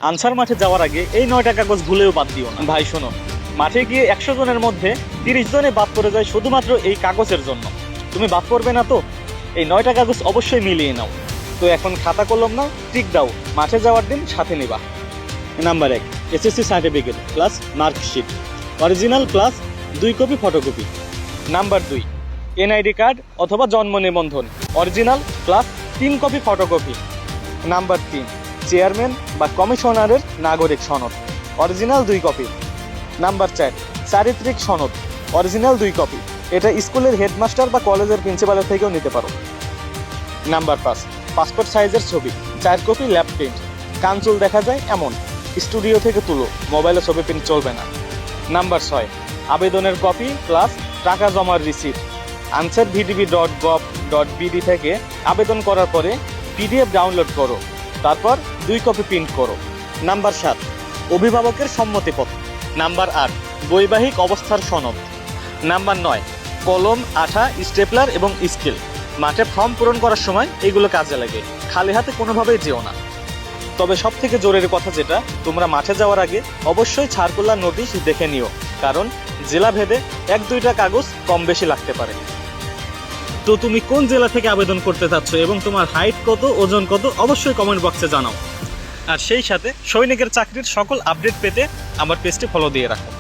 Answer মাঠে যাওয়ার আগে এই 9টা কাগজ ভুলেও বাদ দিও না। ভাই শোনো, মাঠে গিয়ে 100 জনের মধ্যে 30 জনে বাদ পড়ে যায় শুধুমাত্র এই কাগজের জন্য। তুমি বাদ পড়বে না তো? এই 9টা কাগজ অবশ্যই মিলিয়ে নাও। তো এখন খাতা কলম নাও, টিক দাও, মাঠে যাওয়ার দিন সাথে নিবা। Number 1, SSC certificate plus marksheet original plus 2 copy photocopy. Number 2, NID card অথবা জন্ম নিবন্ধন original plus 3 copy photocopy. Number 3, chairman বা কমিশনারের নাগরিক সনদ অরিজিনাল 2 কপি। নাম্বার 4, চারিত্রিক সনদ অরিজিনাল 2 কপি। এটা স্কুলের হেডমাস্টার বা কলেজের প্রিন্সিপালের থেকেও নিতে পারো। নাম্বার 5, পাসপোর্ট সাইজের ছবি 4 কপি ল্যাব প্রিন্ট, কাঞ্চুল দেখা যায় এমন, স্টুডিও থেকে তুলো, মোবাইলে ছবি প্রিন্ট চলবে না। নাম্বার 6, আবেদনের কপি প্লাস টাকা জমার রিসিপ্ট। answervdb.gov.bd থেকে আবেদন করার পরে পিডিএফ ডাউনলোড করো, তারপর 2 কপি প্রিন্ট করো। নাম্বার 7, অভিভাবকের সম্মতিপত্র। নাম্বার 8, বৈবাহিক অবস্থার সনদ। নাম্বার 9, কলম, আঠা, স্টেপলার এবং স্কেল। মাঠে ফর্ম পূরণ করার সময় এগুলো কাজে লাগে, খালি হাতে কোনোভাবেই যেও না। তবে সব থেকে জরুরি কথা যেটা, তোমরা মাঠে যাওয়ার আগে অবশ্যই সার্কুলার নোটিশ দেখে নিও, কারণ জেলা ভেদে 1-2টা কাগজ কম বেশি লাগতে পারে। তো তুমি কোন জেলা থেকে আবেদন করতে চাচ্ছ এবং তোমার হাইট কত, ওজন কত, অবশ্যই কমেন্ট বক্সে জানাও। আর সেই সাথে সৈনিকের চাকরির সকল আপডেট পেতে আমার পেজটি ফলো দিয়ে রাখো।